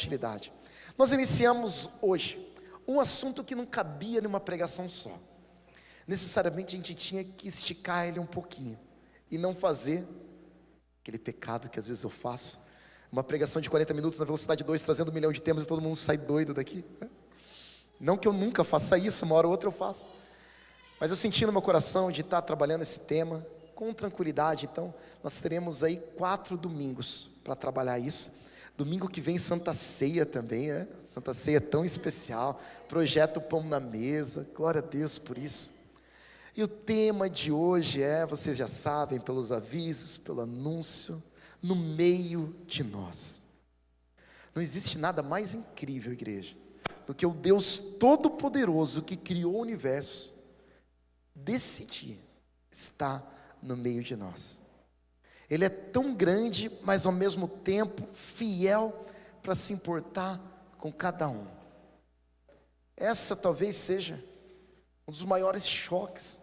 utilidade. Nós iniciamos hoje um assunto que não cabia numa pregação só. Necessariamente a gente tinha que esticar ele um pouquinho e não fazer aquele pecado que às vezes eu faço, uma pregação de 40 minutos na velocidade 2, trazendo 1 milhão de temas e todo mundo sai doido daqui. Não que eu nunca faça isso, uma hora ou outra eu faço, mas eu senti no meu coração de estar trabalhando esse tema com tranquilidade. Então nós teremos aí 4 domingos para trabalhar isso. Domingo que vem Santa Ceia também, Santa Ceia é tão especial, projeto Pão na Mesa, glória a Deus por isso. E o tema de hoje vocês já sabem, pelos avisos, pelo anúncio, no meio de nós. Não existe nada mais incrível, igreja, do que o Deus Todo-Poderoso que criou o universo decidir estar no meio de nós. Ele é tão grande, mas ao mesmo tempo fiel para se importar com cada um. Essa talvez seja um dos maiores choques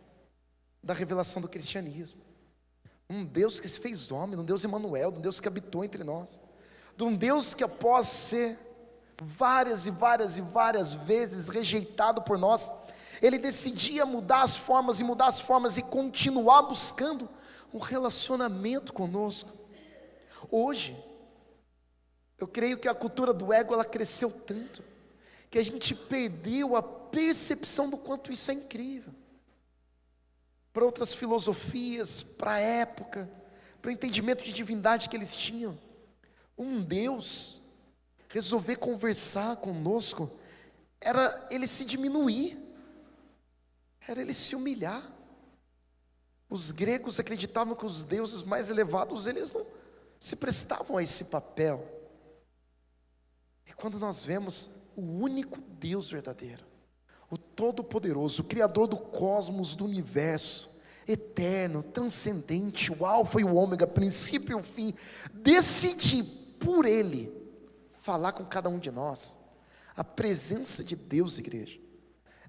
da revelação do cristianismo. Um Deus que se fez homem, um Deus Emanuel, um Deus que habitou entre nós, de um Deus que após ser várias e várias vezes rejeitado por nós, Ele decidia mudar as formas e continuar buscando um relacionamento conosco. Hoje, eu creio que a cultura do ego, ela cresceu tanto, que a gente perdeu a percepção do quanto isso é incrível. Para outras filosofias, para a época, para o entendimento de divindade que eles tinham, um Deus resolver conversar conosco, era Ele se diminuir, era Ele se humilhar. Os gregos acreditavam que os deuses mais elevados, eles não se prestavam a esse papel. E quando nós vemos o único Deus verdadeiro, o Todo-Poderoso, o Criador do cosmos, do universo, eterno, transcendente, o Alfa e o Ômega, princípio e o fim, decidir por Ele falar com cada um de nós. A presença de Deus, igreja,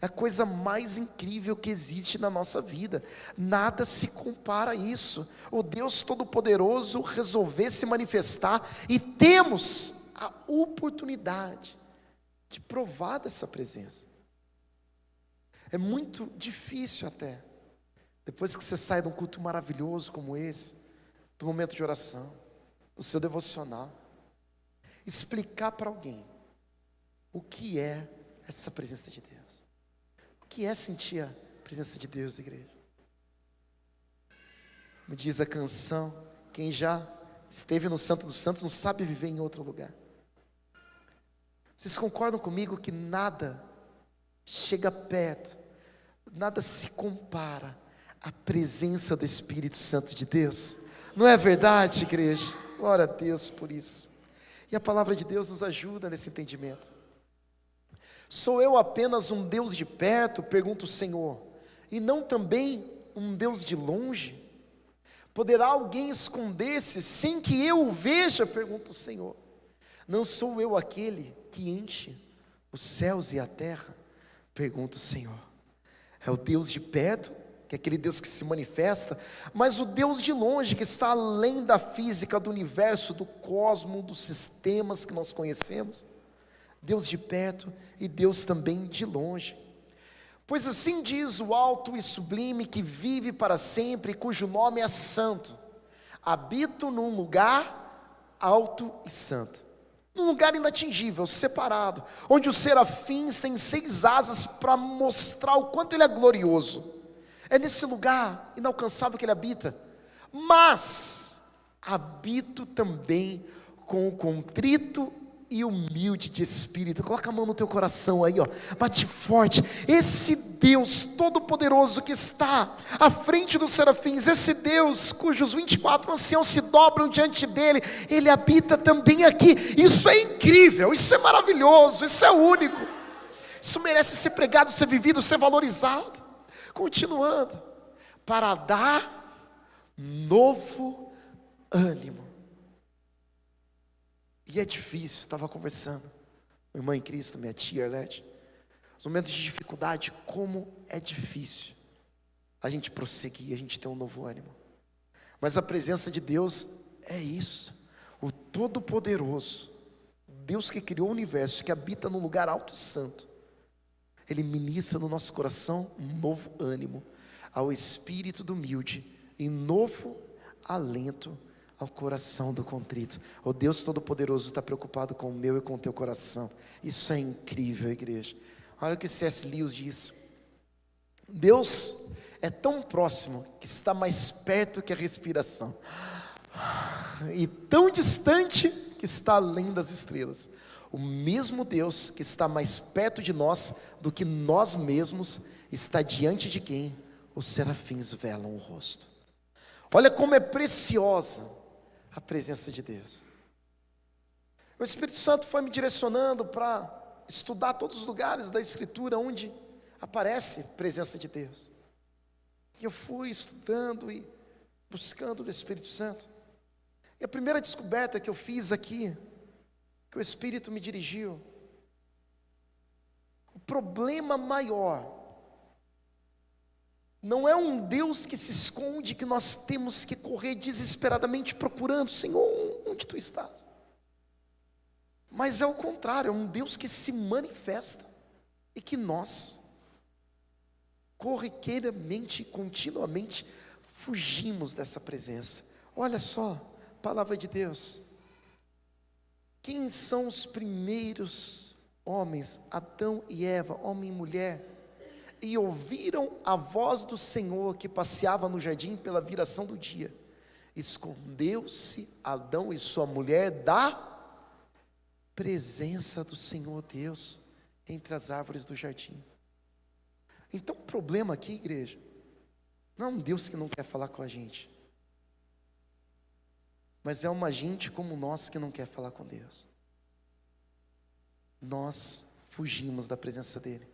é a coisa mais incrível que existe na nossa vida. Nada se compara a isso. O Deus Todo-Poderoso resolver se manifestar, e temos a oportunidade de provar dessa presença. É muito difícil até, depois que você sai de um culto maravilhoso como esse, do momento de oração, do seu devocional, explicar para alguém o que é essa presença de Deus. O que é sentir a presença de Deus, igreja? Como diz a canção, quem já esteve no Santo dos Santos não sabe viver em outro lugar. Vocês concordam comigo que nada chega perto, nada se compara à presença do Espírito Santo de Deus? Não é verdade, igreja? Glória a Deus por isso. E a palavra de Deus nos ajuda nesse entendimento. Sou eu apenas um Deus de perto? Pergunta o Senhor, e não também um Deus de longe? Poderá alguém esconder-se sem que eu o veja? Pergunta o Senhor. Não sou eu aquele que enche os céus e a terra? Pergunta o Senhor. É o Deus de perto, que é aquele Deus que se manifesta, mas o Deus de longe, que está além da física, do universo, do cosmos, dos sistemas que nós conhecemos. Deus de perto e Deus também de longe. Pois assim diz o alto e sublime, que vive para sempre, cujo nome é santo: habito num lugar alto e santo, num lugar inatingível, separado, onde os serafins têm 6 asas para mostrar o quanto Ele é glorioso. É nesse lugar inalcançável que Ele habita. Mas habito também com o contrito e humilde de espírito. Coloca a mão no teu coração aí, bate forte. Esse Deus Todo-Poderoso que está à frente dos serafins, esse Deus cujos 24 anciãos se dobram diante dele, Ele habita também aqui. Isso é incrível, isso é maravilhoso, isso é único. Isso merece ser pregado, ser vivido, ser valorizado. Continuando, para dar novo ânimo. E é difícil, estava conversando com a irmã em Cristo, minha tia Arlete, os momentos de dificuldade, como é difícil a gente prosseguir, a gente ter um novo ânimo. Mas a presença de Deus é isso, o Todo-Poderoso Deus que criou o universo, que habita no lugar alto e santo, Ele ministra no nosso coração um novo ânimo, ao espírito do humilde, e novo alento ao coração do contrito. O Deus Todo-Poderoso está preocupado com o meu e com o teu coração. Isso é incrível, igreja. Olha o que C.S. Lewis diz: Deus é tão próximo que está mais perto que a respiração, e tão distante que está além das estrelas. O mesmo Deus que está mais perto de nós do que nós mesmos, está diante de quem os serafins velam o rosto. Olha como é preciosa a presença de Deus. O Espírito Santo foi me direcionando para estudar todos os lugares da Escritura onde aparece a presença de Deus. E eu fui estudando e buscando o Espírito Santo. E a primeira descoberta que eu fiz aqui, que o Espírito me dirigiu, o problema maior não é um Deus que se esconde, que nós temos que correr desesperadamente procurando: Senhor, onde Tu estás? Mas é o contrário, é um Deus que se manifesta e que nós corriqueiramente, continuamente fugimos dessa presença. Olha só, palavra de Deus. Quem são os primeiros homens, Adão e Eva, homem e mulher, e ouviram a voz do Senhor que passeava no jardim pela viração do dia? Escondeu-se Adão e sua mulher da presença do Senhor Deus entre as árvores do jardim. Então o problema aqui, igreja, não é um Deus que não quer falar com a gente, mas é uma gente como nós que não quer falar com Deus. Nós fugimos da presença dEle.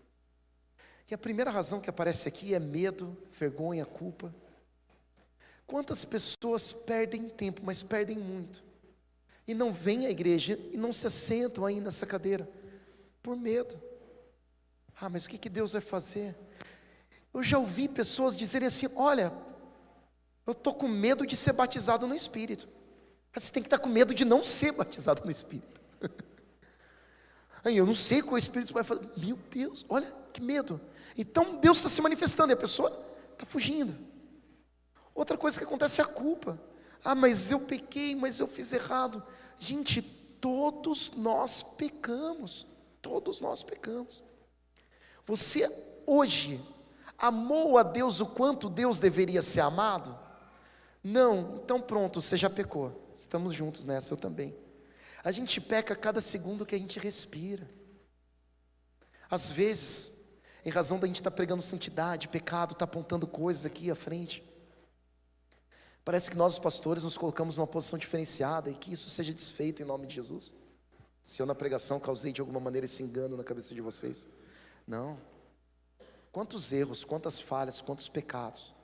E a primeira razão que aparece aqui é medo, vergonha, culpa. Quantas pessoas perdem tempo, mas perdem muito, e não vêm à igreja e não se assentam aí nessa cadeira, por medo. Mas o que Deus vai fazer? Eu já ouvi pessoas dizerem assim: olha, eu estou com medo de ser batizado no Espírito. Você tem que estar com medo de não ser batizado no Espírito. Aí eu não sei o que o Espírito vai fazer. Meu Deus, olha que medo. Então Deus está se manifestando e a pessoa está fugindo. Outra coisa que acontece é a culpa. Mas eu pequei, mas eu fiz errado. Gente, todos nós pecamos. Todos nós pecamos. Você hoje amou a Deus o quanto Deus deveria ser amado? Não, então pronto, você já pecou. Estamos juntos nessa, eu também. A gente peca a cada segundo que a gente respira. Às vezes, em razão da gente estar pregando santidade, pecado, está apontando coisas aqui à frente. Parece que nós, os pastores, nos colocamos numa posição diferenciada, e que isso seja desfeito em nome de Jesus. Se eu na pregação causei de alguma maneira esse engano na cabeça de vocês. Não. Quantos erros, quantas falhas, quantos pecados.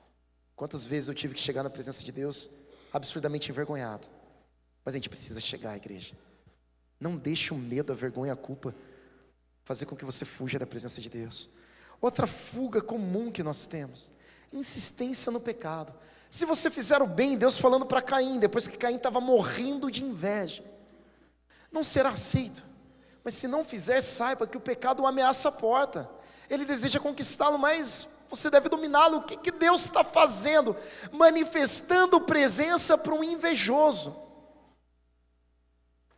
Quantas vezes eu tive que chegar na presença de Deus absurdamente envergonhado. Mas a gente precisa chegar, igreja. Não deixe o medo, a vergonha, a culpa fazer com que você fuja da presença de Deus. Outra fuga comum que nós temos: insistência no pecado. Se você fizer o bem, Deus falando para Caim, depois que Caim estava morrendo de inveja, não será aceito. Mas se não fizer, saiba que o pecado ameaça a porta. Ele deseja conquistá-lo, mas você deve dominá-lo. O que Deus está fazendo? Manifestando presença para um invejoso,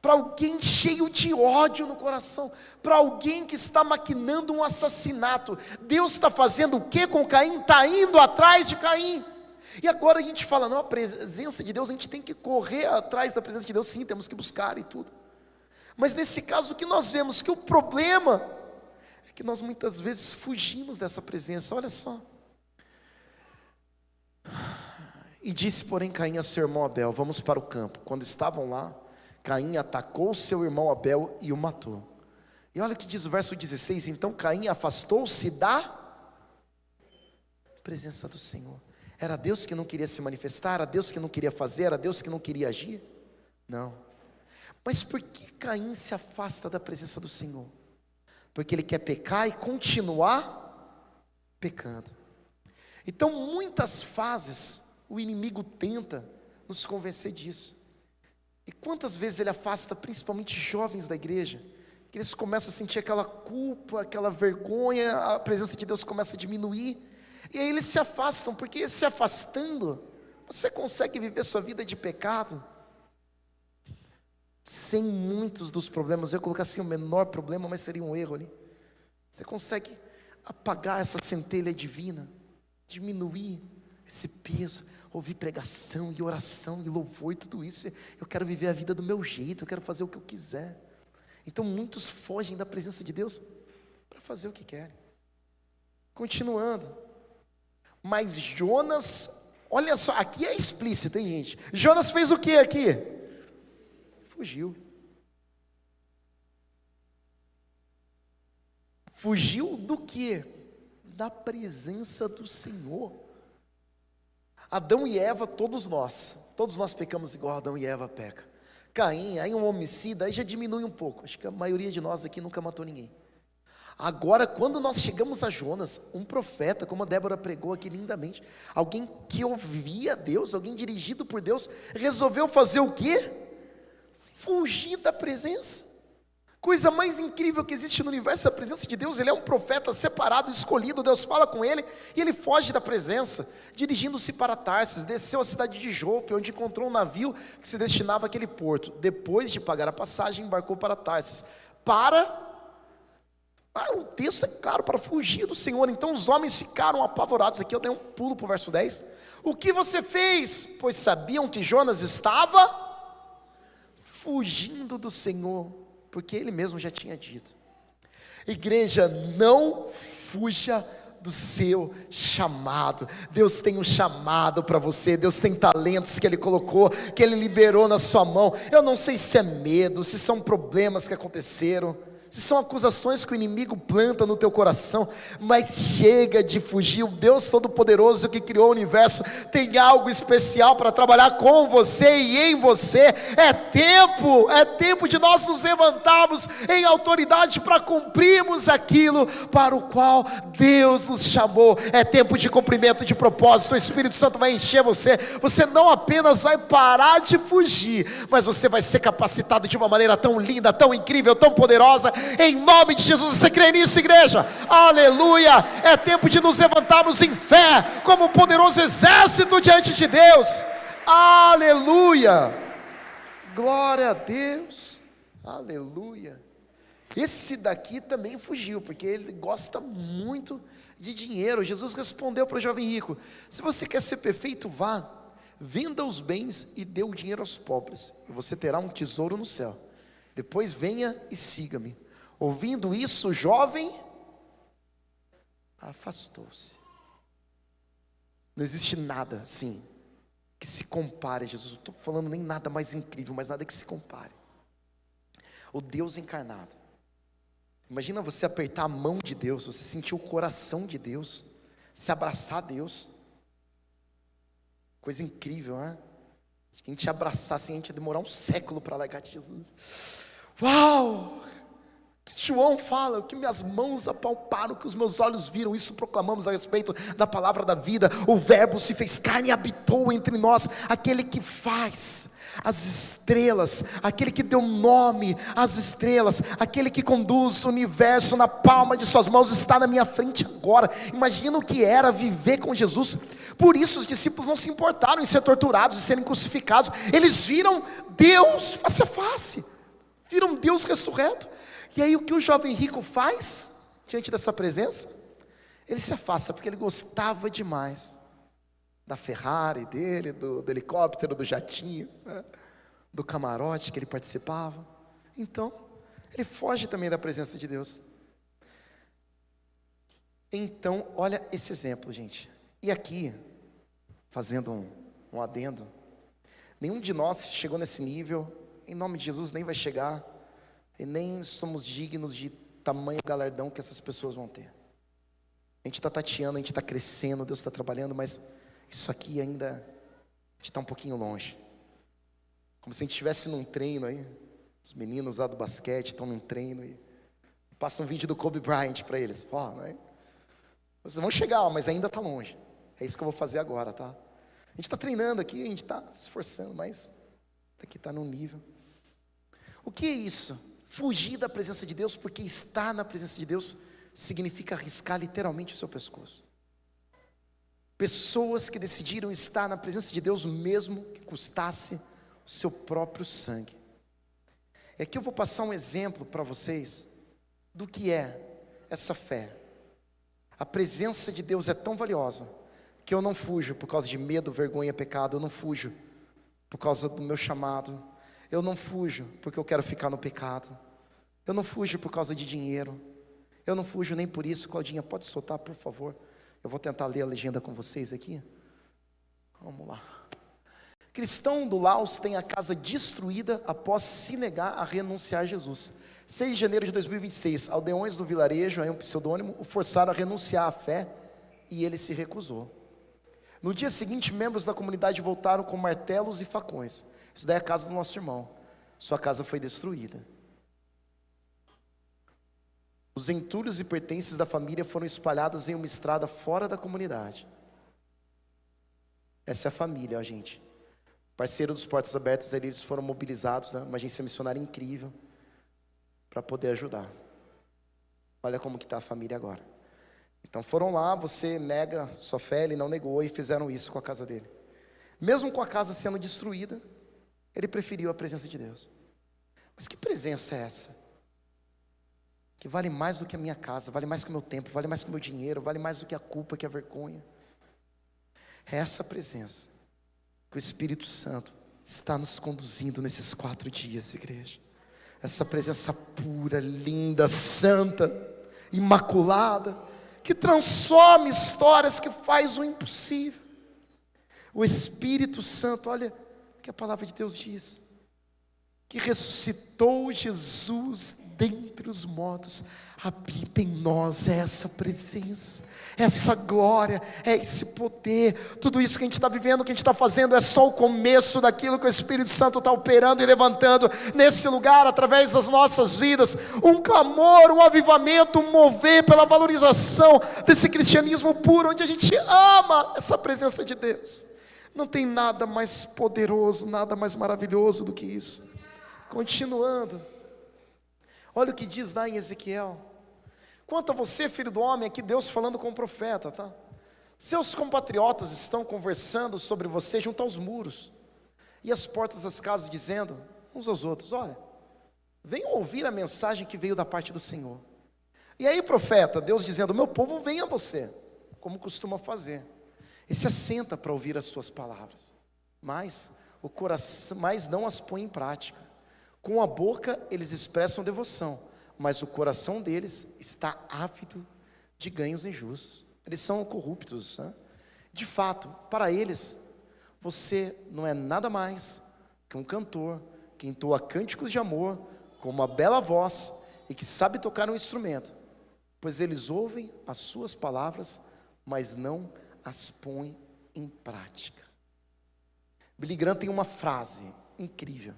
para alguém cheio de ódio no coração, para alguém que está maquinando um assassinato. Deus está fazendo o que com Caim? Está indo atrás de Caim. E agora a gente fala: não, a presença de Deus, a gente tem que correr atrás da presença de Deus. Sim, temos que buscar e tudo. Mas nesse caso, o que nós vemos? Que o problema é que nós muitas vezes fugimos dessa presença. Olha só. E disse, porém, Caim a seu irmão Abel: vamos para o campo. Quando estavam lá, Caim atacou seu irmão Abel e o matou. E olha o que diz o verso 16: então Caim afastou-se da presença do Senhor. Era Deus que não queria se manifestar? Era Deus que não queria fazer? Era Deus que não queria agir? Não. Mas por que Caim se afasta da presença do Senhor? Porque ele quer pecar e continuar pecando. Então muitas fases o inimigo tenta nos convencer disso. E quantas vezes ele afasta principalmente jovens da igreja, que eles começam a sentir aquela culpa, aquela vergonha, a presença de Deus começa a diminuir, e aí eles se afastam, porque se afastando, você consegue viver sua vida de pecado, sem muitos dos problemas. Eu ia colocar assim o menor problema, mas seria um erro ali. Você consegue apagar essa centelha divina, diminuir esse peso, ouvir pregação e oração e louvor e tudo isso. Eu quero viver a vida do meu jeito, eu quero fazer o que eu quiser. Então muitos fogem da presença de Deus para fazer o que querem. Continuando, mas Jonas, olha só, aqui é explícito, hein, gente? Jonas fez o que aqui? Fugiu. Fugiu do quê? Da presença do Senhor. Adão e Eva, todos nós pecamos igual Adão e Eva pecam. Caim, aí um homicida, aí já diminui um pouco. Acho que a maioria de nós aqui nunca matou ninguém. Agora, quando nós chegamos a Jonas, um profeta, como a Débora pregou aqui lindamente, alguém que ouvia Deus, alguém dirigido por Deus, resolveu fazer o quê? Fugir da presença. Coisa mais incrível que existe no universo é a presença de Deus. Ele é um profeta separado, escolhido. Deus fala com ele e ele foge da presença, dirigindo-se para Tarsis. Desceu à cidade de Jope, onde encontrou um navio que se destinava àquele porto. Depois de pagar a passagem, embarcou para Tarsis. O texto é claro, para fugir do Senhor. Então os homens ficaram apavorados. Aqui eu dei um pulo para o verso 10. O que você fez? Pois sabiam que Jonas estava fugindo do Senhor, porque ele mesmo já tinha dito. Igreja, não fuja do seu chamado. Deus tem um chamado para você. Deus tem talentos que Ele colocou, que Ele liberou na sua mão. Eu não sei se é medo, se são problemas que aconteceram, se são acusações que o inimigo planta no teu coração, mas chega de fugir. O Deus Todo-Poderoso que criou o universo tem algo especial para trabalhar com você e em você. É tempo de nós nos levantarmos em autoridade para cumprirmos aquilo para o qual Deus nos chamou. É tempo de cumprimento de propósito. O Espírito Santo vai encher você. Você não apenas vai parar de fugir, mas você vai ser capacitado de uma maneira tão linda, tão incrível, tão poderosa. Em nome de Jesus, você crê nisso, igreja? Aleluia! É tempo de nos levantarmos em fé, como um poderoso exército diante de Deus. Aleluia! Glória a Deus! Aleluia! Esse daqui também fugiu, porque ele gosta muito de dinheiro. Jesus respondeu para o jovem rico: se você quer ser perfeito, vá, venda os bens e dê o dinheiro aos pobres, e você terá um tesouro no céu. Depois venha e siga-me. Ouvindo isso, o jovem afastou-se. Não existe nada assim que se compare a Jesus. Não estou falando nem nada mais incrível, mas nada que se compare. O Deus encarnado. Imagina você apertar a mão de Deus, você sentir o coração de Deus, se abraçar a Deus. Coisa incrível, né? Se a gente abraçasse, a gente ia demorar um século para largar de Jesus. Uau! João fala: o que minhas mãos apalparam, o que os meus olhos viram, isso proclamamos a respeito da palavra da vida. O verbo se fez carne e habitou entre nós. Aquele que faz as estrelas, aquele que deu nome às estrelas, aquele que conduz o universo na palma de suas mãos, está na minha frente agora. Imagina o que era viver com Jesus. Por isso os discípulos não se importaram em ser torturados, em serem crucificados. Eles viram Deus face a face, viram Deus ressurreto. E aí o que o jovem rico faz diante dessa presença? Ele se afasta, porque ele gostava demais da Ferrari dele, do helicóptero, do jatinho, né? Do camarote que ele participava. Então, ele foge também da presença de Deus. Então, olha esse exemplo, gente. E aqui, fazendo um adendo, nenhum de nós chegou nesse nível, em nome de Jesus nem vai chegar, e nem somos dignos de tamanho galardão que essas pessoas vão ter. A gente está tateando, a gente está crescendo, Deus está trabalhando, mas isso aqui ainda, a gente está um pouquinho longe. Como se a gente estivesse num treino aí, os meninos lá do basquete estão num treino e passa um vídeo do Kobe Bryant para eles. Né? Vocês vão chegar, mas ainda está longe. É isso que eu vou fazer agora, tá? A gente está treinando aqui, a gente está se esforçando, mas Aqui está num nível. O que é isso? Fugir da presença de Deus, porque estar na presença de Deus significa arriscar literalmente o seu pescoço. Pessoas que decidiram estar na presença de Deus, mesmo que custasse o seu próprio sangue. E aqui eu vou passar um exemplo para vocês do que é essa fé. A presença de Deus é tão valiosa que eu não fujo por causa de medo, vergonha, pecado. Eu não fujo por causa do meu chamado. Eu não fujo porque eu quero ficar no pecado. Eu não fujo por causa de dinheiro. Eu não fujo nem por isso. Claudinha, pode soltar, por favor? Eu vou tentar ler a legenda com vocês aqui. Vamos lá. Cristão do Laos tem a casa destruída após se negar a renunciar a Jesus. 6 de janeiro de 2026, aldeões do vilarejo, aí um pseudônimo, o forçaram a renunciar à fé e ele se recusou. No dia seguinte, membros da comunidade voltaram com martelos e facões. Isso daí é a casa do nosso irmão. Sua casa foi destruída. Os entulhos e pertences da família foram espalhados em uma estrada fora da comunidade. Essa é a família, ó, gente. Parceiro dos Portas Abertas, eles foram mobilizados, né? Uma agência missionária incrível, para poder ajudar. Olha como que está a família agora. Então foram lá, você nega sua fé, ele não negou, e fizeram isso com a casa dele. Mesmo com a casa sendo destruída, ele preferiu a presença de Deus. Mas que presença é essa? Que vale mais do que a minha casa, vale mais que o meu tempo, vale mais que o meu dinheiro, vale mais do que a culpa, que a vergonha. É essa presença que o Espírito Santo está nos conduzindo nesses 4 dias, igreja. Essa presença pura, linda, santa, imaculada, que transforma histórias, que faz o impossível. O Espírito Santo, olha o que a palavra de Deus diz, que ressuscitou Jesus dentre os mortos, habita em nós essa presença, essa glória, é esse poder. Tudo isso que a gente está vivendo, que a gente está fazendo, é só o começo daquilo que o Espírito Santo está operando e levantando nesse lugar, através das nossas vidas. Um clamor, um avivamento, um mover pela valorização desse cristianismo puro, onde a gente ama essa presença de Deus. Não tem nada mais poderoso, nada mais maravilhoso do que isso. Continuando, olha o que diz lá em Ezequiel. Quanto a você, filho do homem, aqui Deus falando com o profeta, tá? Seus compatriotas estão conversando sobre você junto aos muros e às portas das casas, dizendo uns aos outros: olha, venham ouvir a mensagem que veio da parte do Senhor. E aí, profeta, Deus dizendo: meu povo vem a você, como costuma fazer, e se assenta para ouvir as suas palavras, mas o coração, mas não as põe em prática. Com a boca eles expressam devoção, mas o coração deles está ávido de ganhos injustos. Eles são corruptos, né? De fato, para eles, você não é nada mais que um cantor que entoa cânticos de amor com uma bela voz e que sabe tocar um instrumento, pois eles ouvem as suas palavras, mas não as põem em prática. Billy Graham tem uma frase incrível,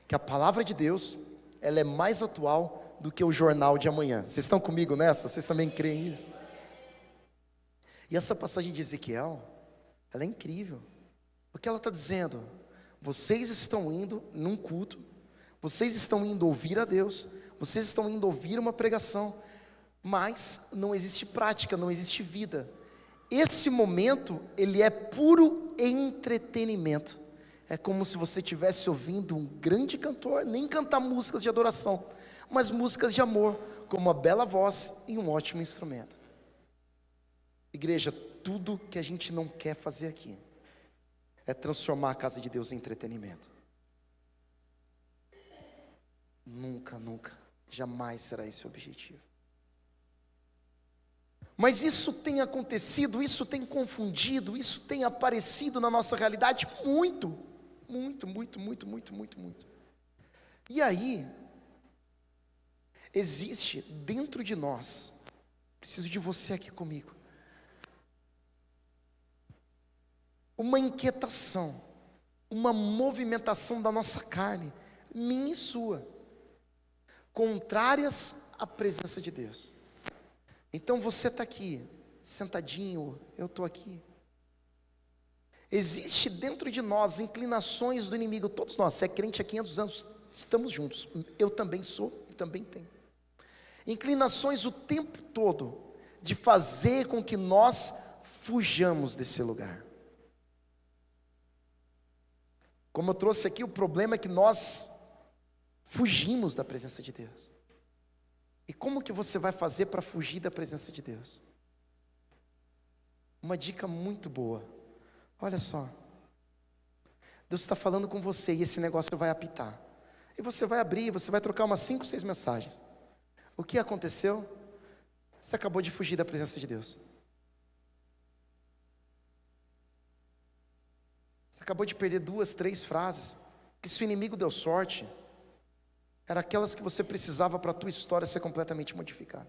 que a palavra de Deus, ela é mais atual do que o jornal de amanhã. Vocês estão comigo nessa? Vocês também creem nisso? E essa passagem de Ezequiel, ela é incrível, porque ela está dizendo: vocês estão indo num culto, vocês estão indo ouvir a Deus, vocês estão indo ouvir uma pregação, mas não existe prática, não existe vida. Esse momento, ele é puro entretenimento. É como se você estivesse ouvindo um grande cantor, nem cantar músicas de adoração, mas músicas de amor, com uma bela voz e um ótimo instrumento. Igreja, tudo que a gente não quer fazer aqui é transformar a casa de Deus em entretenimento. Nunca, nunca, jamais será esse o objetivo. Mas isso tem acontecido, isso tem confundido, isso tem aparecido na nossa realidade muito. E aí, existe dentro de nós, preciso de você aqui comigo, uma inquietação, uma movimentação da nossa carne, minha e sua, contrárias à presença de Deus. Então você está aqui, sentadinho, eu estou aqui. Existe dentro de nós inclinações do inimigo, todos nós, você é crente há 500 anos, estamos juntos, eu também sou e também tenho. Inclinações o tempo todo de fazer com que nós fujamos desse lugar. Como eu trouxe aqui, o problema é que nós fugimos da presença de Deus. E como que você vai fazer para fugir da presença de Deus? Uma dica muito boa. Olha só. Deus está falando com você e esse negócio vai apitar. E você vai abrir, você vai trocar umas 5, 6 mensagens. O que aconteceu? Você acabou de fugir da presença de Deus. Você acabou de perder 2, 3 frases. Que se o inimigo deu sorte, eram aquelas que você precisava para a tua história ser completamente modificada.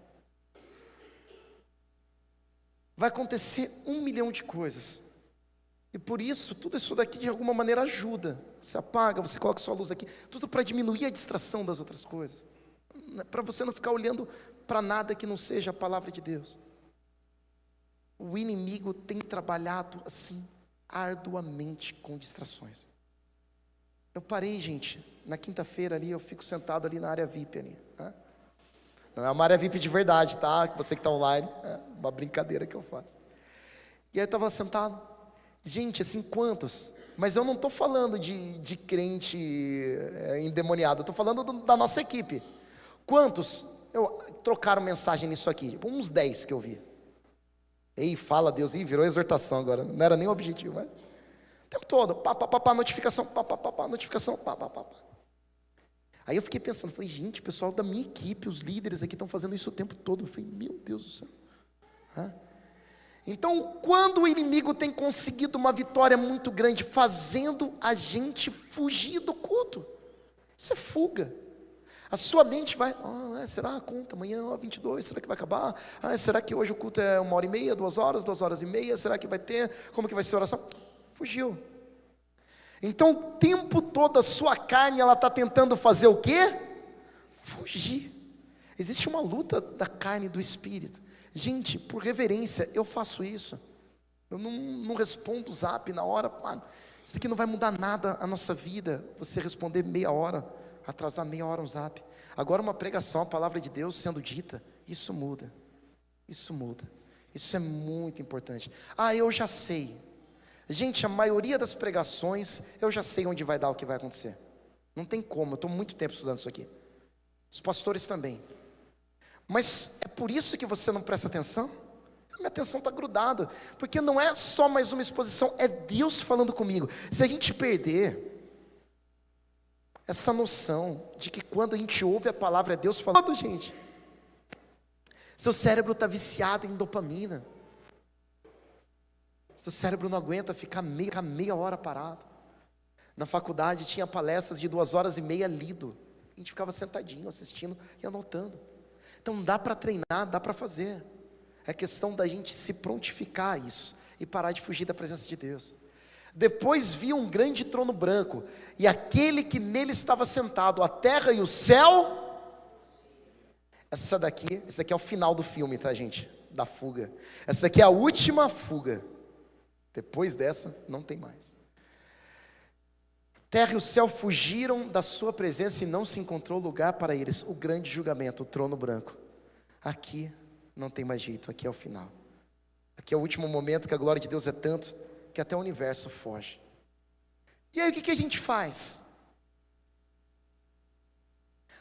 Vai acontecer 1 milhão de coisas. E por isso, tudo isso daqui de alguma maneira ajuda. Você apaga, você coloca sua luz aqui. Tudo para diminuir a distração das outras coisas. Para você não ficar olhando para nada que não seja a palavra de Deus. O inimigo tem trabalhado assim, arduamente com distrações. Eu parei, gente, na quinta-feira ali, eu fico sentado ali na área VIP ali, né? Não é uma área VIP de verdade, tá? Você que está online, é uma brincadeira que eu faço. E aí eu estava sentado, gente, assim, quantos? Mas eu não estou falando de crente endemoniado, eu estou falando da nossa equipe. Quantos trocaram mensagem nisso aqui? Uns 10 que eu vi. Ei, fala Deus, virou exortação agora, não era nem o objetivo, mas o tempo todo, notificação, notificação, Aí eu fiquei pensando, falei, gente, o pessoal da minha equipe, os líderes aqui estão fazendo isso o tempo todo. Eu falei, meu Deus do céu. Então, quando o inimigo tem conseguido uma vitória muito grande, fazendo a gente fugir do culto, isso é fuga. A sua mente vai, será a conta amanhã, 22, será que vai acabar? Será que hoje o culto é 1h30, 2 horas, 2h30, será que vai ter? Como que vai ser a oração? Fugiu. Então o tempo todo a sua carne, ela está tentando fazer o quê? Fugir. Existe uma luta da carne e do espírito. Gente, por reverência, eu faço isso. Eu não respondo o zap na hora. Isso aqui não vai mudar nada a nossa vida. Você responder meia hora, atrasar meia hora um zap. Agora uma pregação, a palavra de Deus sendo dita, isso muda. Isso muda. Isso é muito importante. Eu já sei. Gente, a maioria das pregações, eu já sei onde vai dar o que vai acontecer. Não tem como, eu estou muito tempo estudando isso aqui. Os pastores também. Mas é por isso que você não presta atenção? A minha atenção está grudada. Porque não é só mais uma exposição, é Deus falando comigo. Se a gente perder essa noção de que quando a gente ouve a palavra é Deus falando, gente, seu cérebro está viciado em dopamina. Seu cérebro não aguenta ficar meia hora parado. Na faculdade tinha palestras de 2h30 lido. A gente ficava sentadinho, assistindo e anotando. Então dá para treinar, dá para fazer. É questão da gente se prontificar a isso e parar de fugir da presença de Deus. Depois vi um grande trono branco, e aquele que nele estava sentado, a terra e o céu. Esse daqui é o final do filme, tá, gente? Da fuga. Essa daqui é a última fuga. Depois dessa, não tem mais. Terra e o céu fugiram da sua presença e não se encontrou lugar para eles. O grande julgamento, o trono branco. Aqui não tem mais jeito, aqui é o final. Aqui é o último momento que a glória de Deus é tanto que até o universo foge. E aí o que a gente faz?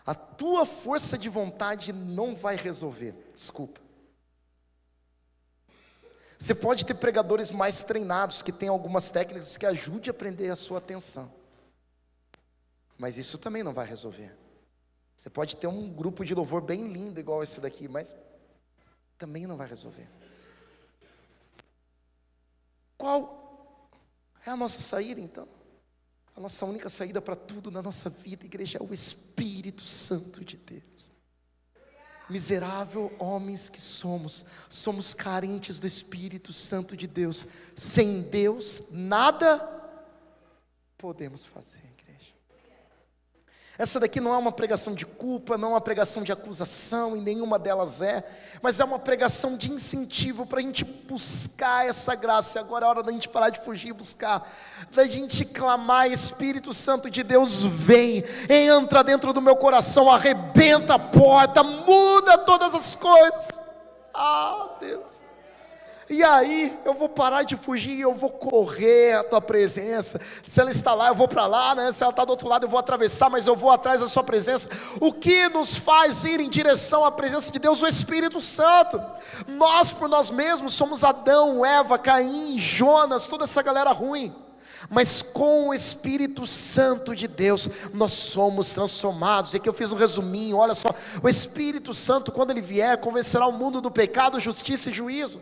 A tua força de vontade não vai resolver, desculpa. Você pode ter pregadores mais treinados, que têm algumas técnicas que ajudem a prender a sua atenção. Mas isso também não vai resolver. Você pode ter um grupo de louvor bem lindo, igual esse daqui, mas também não vai resolver. Qual é a nossa saída, então? A nossa única saída para tudo na nossa vida, igreja, é o Espírito Santo de Deus. Miserável homens que somos carentes do Espírito Santo de Deus. Sem Deus, nada podemos fazer, igreja. Essa daqui não é uma pregação de culpa, não é uma pregação de acusação, e nenhuma delas mas é uma pregação de incentivo para a gente buscar essa graça. E agora é hora da gente parar de fugir e buscar, da gente clamar: Espírito Santo de Deus, vem, entra dentro do meu coração, arrebenta a porta, muda todas as coisas. Deus. E aí eu vou parar de fugir, eu vou correr à tua presença. Se ela está lá, eu vou para lá, né? Se ela está do outro lado, eu vou atravessar, mas eu vou atrás da sua presença. O que nos faz ir em direção à presença de Deus? O Espírito Santo. Nós por nós mesmos somos Adão, Eva, Caim, Jonas, toda essa galera ruim. Mas com o Espírito Santo de Deus nós somos transformados. E aqui eu fiz um resuminho, olha só: o Espírito Santo, quando ele vier, convencerá o mundo do pecado, justiça e juízo.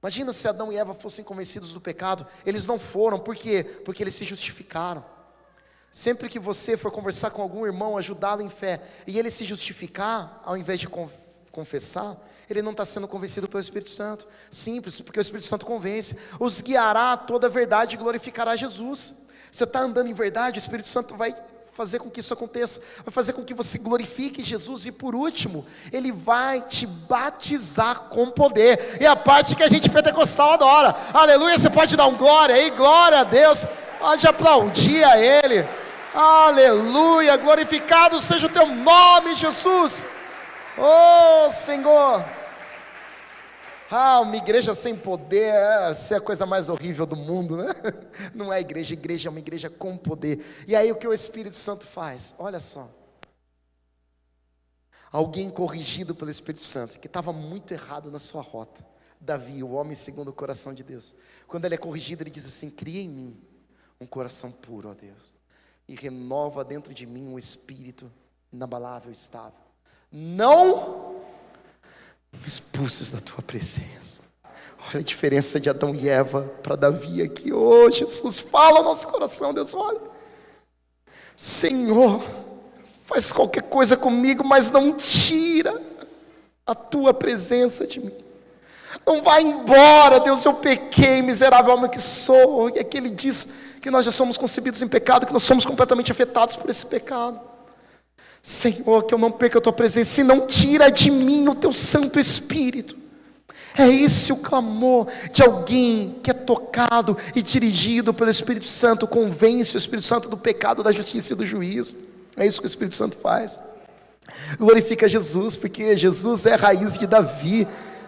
Imagina se Adão e Eva fossem convencidos do pecado. Eles não foram, por quê? Porque eles se justificaram. Sempre que você for conversar com algum irmão, ajudá-lo em fé, e ele se justificar, ao invés de confessar, ele não está sendo convencido pelo Espírito Santo. Simples, porque o Espírito Santo convence. Os guiará a toda a verdade e glorificará Jesus. Você está andando em verdade, o Espírito Santo vai fazer com que isso aconteça, vai fazer com que você glorifique Jesus. E por último, ele vai te batizar com poder. E a parte que a gente pentecostal adora. Aleluia. Você pode dar um glória aí, glória a Deus, pode aplaudir a ele. Aleluia, glorificado seja o teu nome, Jesus. Oh Senhor. Uma igreja sem poder, essa é a coisa mais horrível do mundo, né? Não é igreja, igreja é uma igreja com poder. E aí o que o Espírito Santo faz? Olha só. Alguém corrigido pelo Espírito Santo, que estava muito errado na sua rota. Davi, o homem segundo o coração de Deus. Quando ele é corrigido, ele diz assim: cria em mim um coração puro, ó Deus, e renova dentro de mim um espírito inabalável e estável. Não me expulses da tua presença. Olha a diferença de Adão e Eva para Davi aqui. Oh Jesus, fala ao nosso coração, Deus. Olha, Senhor, faz qualquer coisa comigo, mas não tira a tua presença de mim. Não vai embora, Deus, eu pequei, miserável homem que sou. E aqui ele diz que nós já somos concebidos em pecado, que nós somos completamente afetados por esse pecado. Senhor, que eu não perca a tua presença, e não tira de mim o teu Santo Espírito. É esse o clamor de alguém que é tocado e dirigido pelo Espírito Santo, convence o Espírito Santo do pecado, da justiça e do juízo. É isso que o Espírito Santo faz. Glorifica Jesus, porque Jesus é a raiz de Davi.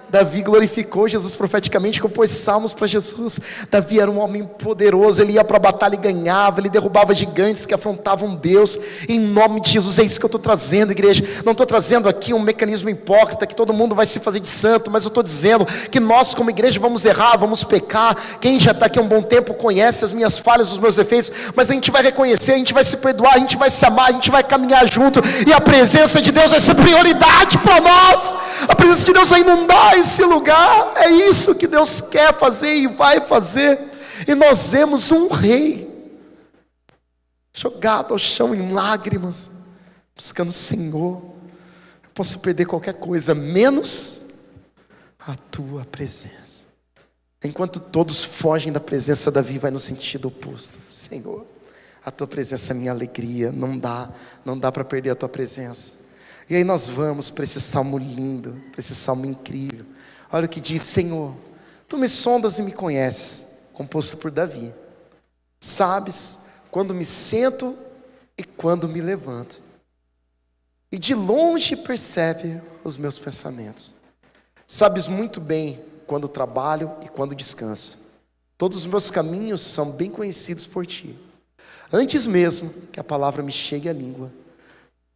Davi glorificou Jesus profeticamente, compôs salmos para Jesus. Davi era um homem poderoso, ele ia para a batalha e ganhava, ele derrubava gigantes que afrontavam Deus. Em nome de Jesus, é isso que eu estou trazendo, igreja. Não estou trazendo aqui um mecanismo hipócrita, que todo mundo vai se fazer de santo, mas eu estou dizendo que nós como igreja vamos errar, vamos pecar. Quem já está aqui há um bom tempo conhece as minhas falhas, os meus defeitos, mas a gente vai reconhecer, a gente vai se perdoar, a gente vai se amar, a gente vai caminhar junto, e a presença de Deus vai ser prioridade para nós. A presença de Deus vai inundar esse lugar. É isso que Deus quer fazer e vai fazer. E nós vemos um rei jogado ao chão em lágrimas, buscando: Senhor, eu posso perder qualquer coisa menos a tua presença. Enquanto todos fogem da presença, Davi vai no sentido oposto: Senhor, a tua presença é minha alegria, não dá para perder a tua presença. E aí nós vamos para esse salmo lindo, para esse salmo incrível. Olha o que diz: Senhor, tu me sondas e me conheces, composto por Davi. Sabes quando me sento e quando me levanto, e de longe percebe os meus pensamentos. Sabes muito bem quando trabalho e quando descanso. Todos os meus caminhos são bem conhecidos por ti. Antes mesmo que a palavra me chegue à língua,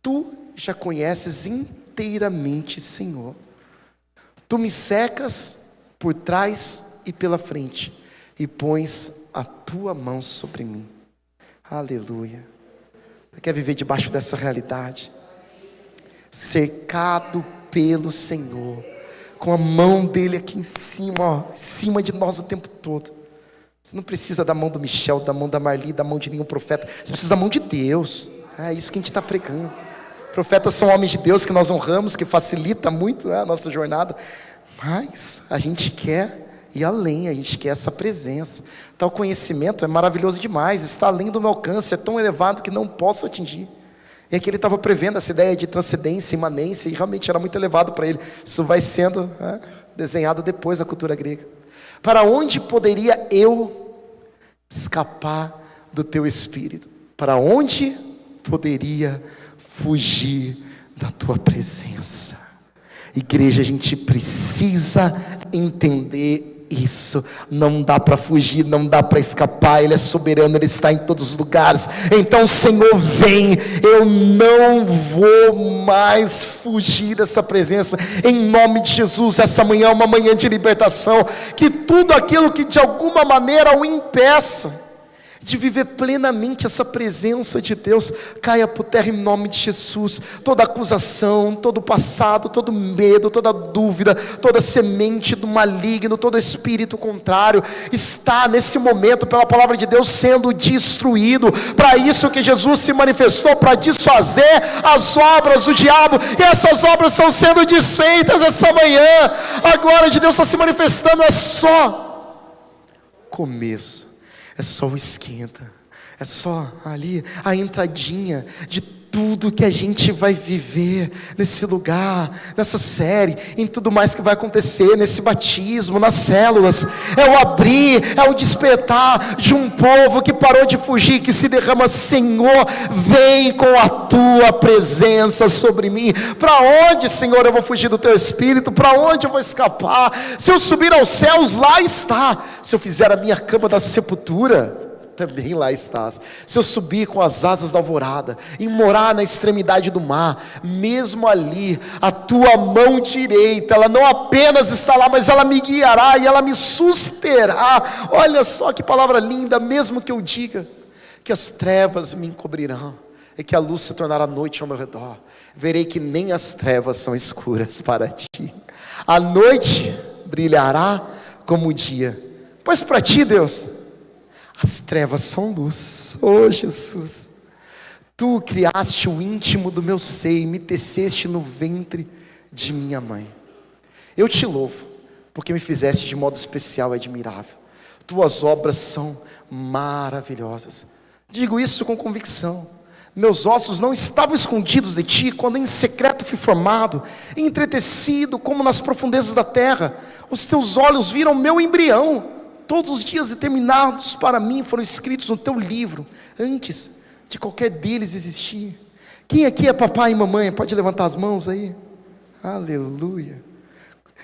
tu já conheces inteiramente, Senhor. Tu me cercas por trás e pela frente, e pões a tua mão sobre mim. Aleluia. Você quer viver debaixo dessa realidade? Cercado pelo Senhor, com a mão dele aqui em cima, em cima de nós o tempo todo. Você não precisa da mão do Michel, da mão da Marli, da mão de nenhum profeta. Você precisa da mão de Deus. É isso que a gente está pregando. Profetas são homens de Deus que nós honramos, que facilita muito a nossa jornada. Mas a gente quer ir além, a gente quer essa presença. Tal conhecimento é maravilhoso demais, está além do meu alcance, é tão elevado que não posso atingir. E aqui ele estava prevendo essa ideia de transcendência, imanência, e realmente era muito elevado para ele. Isso vai sendo desenhado depois da cultura grega. Para onde poderia eu escapar do teu espírito? Para onde poderia fugir da tua presença? Igreja, a gente precisa entender isso. Não dá para fugir, não dá para escapar. Ele é soberano, Ele está em todos os lugares. Então, Senhor, vem. Eu não vou mais fugir dessa presença. Em nome de Jesus, essa manhã é uma manhã de libertação. Que tudo aquilo que de alguma maneira o impeça de viver plenamente essa presença de Deus, caia por terra em nome de Jesus. Toda acusação, todo passado, todo medo, toda dúvida, toda semente do maligno, todo espírito contrário, está nesse momento, pela palavra de Deus, sendo destruído. Para isso que Jesus se manifestou, para desfazer as obras do diabo, e essas obras estão sendo desfeitas essa manhã. A glória de Deus está se manifestando, é só começo. É só o esquenta, é só ali a entradinha de tudo que a gente vai viver nesse lugar, nessa série, em tudo mais que vai acontecer, nesse batismo, nas células. É o abrir, é o despertar de um povo que parou de fugir, que se derrama. Senhor, vem com a tua presença sobre mim. Para onde, Senhor, eu vou fugir do teu espírito? Para onde eu vou escapar? Se eu subir aos céus, lá está. Se eu fizer a minha cama da sepultura, também lá estás. Se eu subir com as asas da alvorada e morar na extremidade do mar, mesmo ali, a tua mão direita, ela não apenas está lá, mas ela me guiará e ela me susterá. Olha só que palavra linda. Mesmo que eu diga que as trevas me encobrirão e que a luz se tornará noite ao meu redor, verei que nem as trevas são escuras para ti. A noite brilhará como o dia, pois para ti, Deus, as trevas são luz. Oh Jesus, tu criaste o íntimo do meu seio, me teceste no ventre de minha mãe. Eu te louvo, porque me fizeste de modo especial e admirável. Tuas obras são maravilhosas. Digo isso com convicção. Meus ossos não estavam escondidos de ti, quando em secreto fui formado, entretecido como nas profundezas da terra. Os teus olhos viram meu embrião. Todos os dias determinados para mim foram escritos no teu livro, antes de qualquer deles existir. Quem aqui é papai e mamãe? Pode levantar as mãos aí. Aleluia.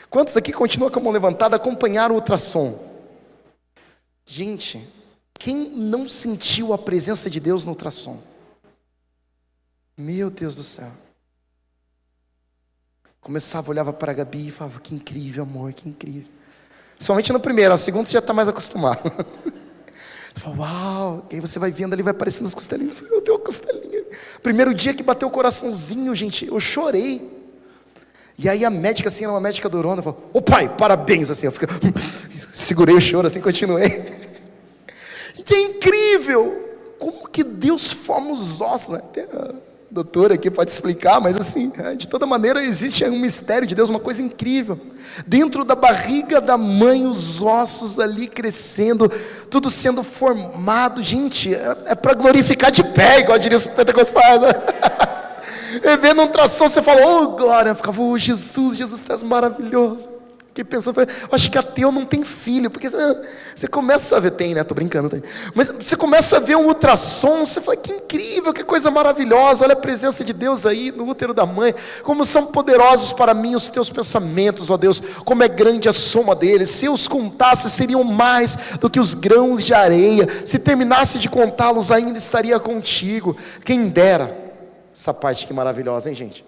Quantos aqui continuam com a mão levantada, acompanharam o ultrassom? Gente, quem não sentiu a presença de Deus no ultrassom? Meu Deus do céu. Começava, olhava para a Gabi e falava: que incrível, amor, que incrível. Somente no primeiro, no segundo você já está mais acostumado. Fala, uau, e aí você vai vendo ali, vai aparecendo as costelinhas. Eu tenho uma costelinha. Primeiro dia que bateu o coraçãozinho, gente, eu chorei. E aí a médica, assim, era uma médica durona, falou: ô pai, parabéns, assim, eu fiquei, segurei o choro, assim, continuei. E é incrível, como que Deus forma os ossos, né? Tem a doutora aqui pode explicar, mas assim, de toda maneira existe um mistério de Deus, uma coisa incrível. Dentro da barriga da mãe, os ossos ali crescendo, tudo sendo formado. Gente, é para glorificar de pé, igual diria os pentecostais, né? E vendo um ultrassom, você fala: oh glória, eu ficava: oh Jesus, Jesus, tu és maravilhoso. Fiquei pensando, eu acho que ateu não tem filho, porque você começa a ver, tem, né? Tô brincando, tem. Mas você começa a ver um ultrassom, você fala: que incrível, que coisa maravilhosa. Olha a presença de Deus aí no útero da mãe, como são poderosos para mim os teus pensamentos, ó Deus, como é grande a soma deles. Se eu os contasse, seriam mais do que os grãos de areia. Se terminasse de contá-los, ainda estaria contigo. Quem dera, essa parte que maravilhosa, hein, gente?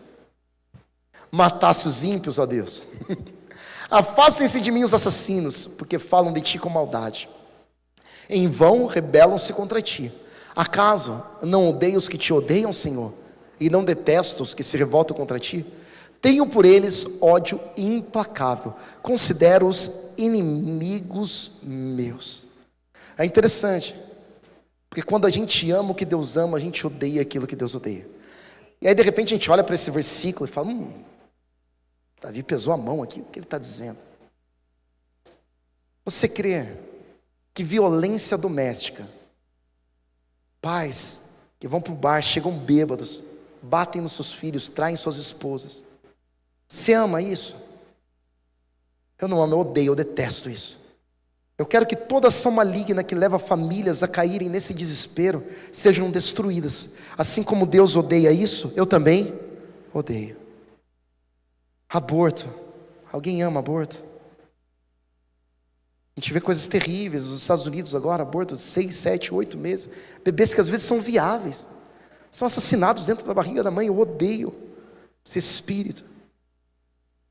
Matasse os ímpios, ó Deus. Afastem-se de mim os assassinos, porque falam de ti com maldade. Em vão rebelam-se contra ti. Acaso não odeio os que te odeiam, Senhor? E não detesto os que se revoltam contra ti? Tenho por eles ódio implacável. Considero-os inimigos meus. É interessante, porque quando a gente ama o que Deus ama, a gente odeia aquilo que Deus odeia. E aí de repente a gente olha para esse versículo e fala: Davi pesou a mão aqui, o que ele está dizendo? Você crê que violência doméstica, pais que vão para o bar, chegam bêbados, batem nos seus filhos, traem suas esposas. Você ama isso? Eu não amo, eu odeio, eu detesto isso. Eu quero que toda ação maligna que leva famílias a caírem nesse desespero sejam destruídas. Assim como Deus odeia isso, eu também odeio. Aborto. Alguém ama aborto? A gente vê coisas terríveis nos Estados Unidos agora, aborto, 6, 7, 8 meses. Bebês que às vezes são viáveis, são assassinados dentro da barriga da mãe. Eu odeio esse espírito,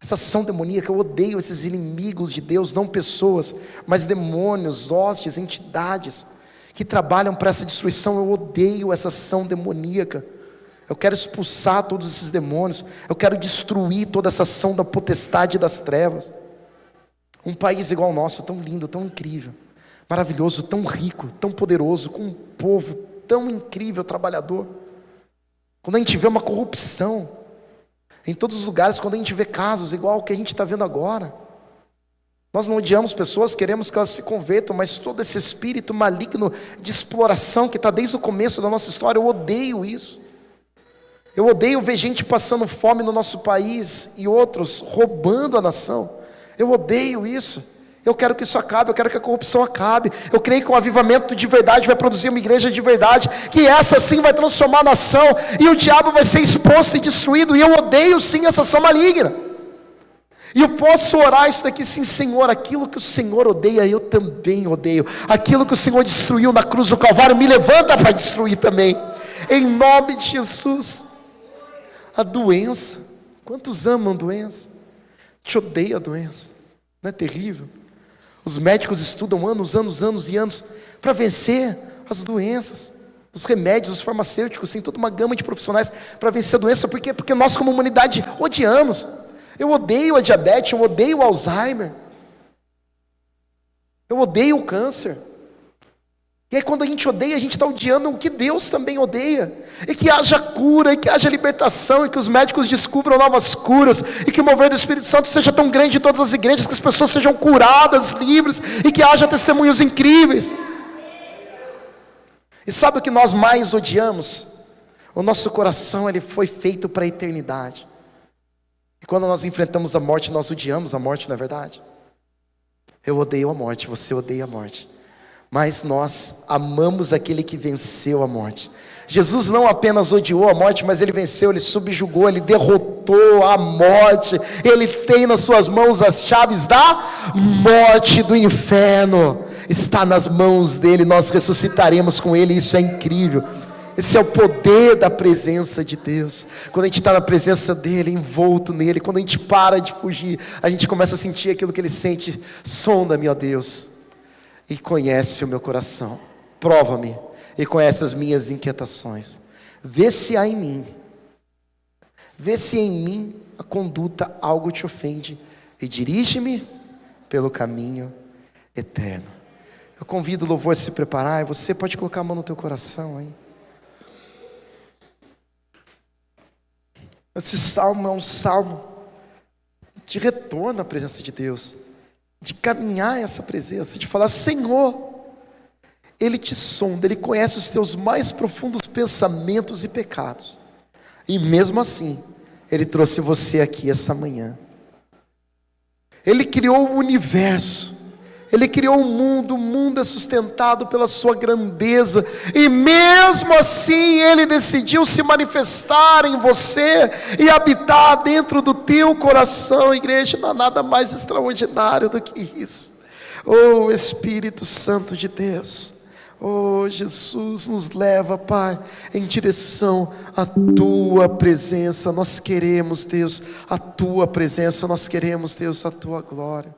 essa ação demoníaca. Eu odeio esses inimigos de Deus, não pessoas, mas demônios, hostes, entidades que trabalham para essa destruição. Eu odeio essa ação demoníaca. Eu quero expulsar todos esses demônios. Eu quero destruir toda essa ação da potestade das trevas. Um país igual ao nosso, tão lindo, tão incrível, maravilhoso, tão rico, tão poderoso, com um povo tão incrível, trabalhador. Quando a gente vê uma corrupção em todos os lugares, quando a gente vê casos igual ao que a gente está vendo agora, nós não odiamos pessoas, queremos que elas se convertam, mas todo esse espírito maligno de exploração que está desde o começo da nossa história, eu odeio isso. Eu odeio ver gente passando fome no nosso país e outros roubando a nação. Eu odeio isso. Eu quero que isso acabe, eu quero que a corrupção acabe. Eu creio que o avivamento de verdade vai produzir uma igreja de verdade, que essa sim vai transformar a nação, e o diabo vai ser exposto e destruído. E eu odeio sim essa ação maligna. E eu posso orar isso daqui, sim, Senhor, aquilo que o Senhor odeia, eu também odeio. Aquilo que o Senhor destruiu na cruz do Calvário, me levanta para destruir também, em nome de Jesus. A doença, quantos amam doença? Te odeia a doença, não é terrível? Os médicos estudam anos e anos para vencer as doenças. Os remédios, os farmacêuticos, tem toda uma gama de profissionais para vencer a doença. Por quê? Porque nós como humanidade odiamos. Eu odeio a diabetes, eu odeio o Alzheimer, eu odeio o câncer. E aí quando a gente odeia, a gente está odiando o que Deus também odeia. E que haja cura, e que haja libertação, e que os médicos descubram novas curas, e que o mover do Espírito Santo seja tão grande em todas as igrejas, que as pessoas sejam curadas, livres, e que haja testemunhos incríveis. E sabe o que nós mais odiamos? O nosso coração, ele foi feito para a eternidade. E quando nós enfrentamos a morte, nós odiamos a morte, não é verdade? Eu odeio a morte, você odeia a morte. Mas nós amamos aquele que venceu a morte. Jesus não apenas odiou a morte, mas ele venceu, ele subjugou, ele derrotou a morte. Ele tem nas suas mãos as chaves da morte, do inferno. Está nas mãos dele, nós ressuscitaremos com ele, isso é incrível. Esse é o poder da presença de Deus. Quando a gente está na presença dele, envolto nele, quando a gente para de fugir, a gente começa a sentir aquilo que ele sente. Sonda-me, ó Deus, e conhece o meu coração, prova-me e conhece as minhas inquietações, vê se há em mim, vê se em mim a conduta algo te ofende, e dirige-me pelo caminho eterno. Eu convido o louvor a se preparar, e você pode colocar a mão no teu coração aí. Esse salmo é um salmo de retorno à presença de Deus, de caminhar essa presença, de falar: Senhor, Ele te sonda, Ele conhece os teus mais profundos pensamentos e pecados, e mesmo assim, Ele trouxe você aqui essa manhã. Ele criou o universo, Ele criou o mundo é sustentado pela sua grandeza, e mesmo assim Ele decidiu se manifestar em você, e habitar dentro do teu coração. Igreja, não há nada mais extraordinário do que isso. Oh Espírito Santo de Deus, oh Jesus, nos leva, Pai, em direção à Tua presença. Nós queremos, Deus, a Tua presença, nós queremos, Deus, a Tua glória.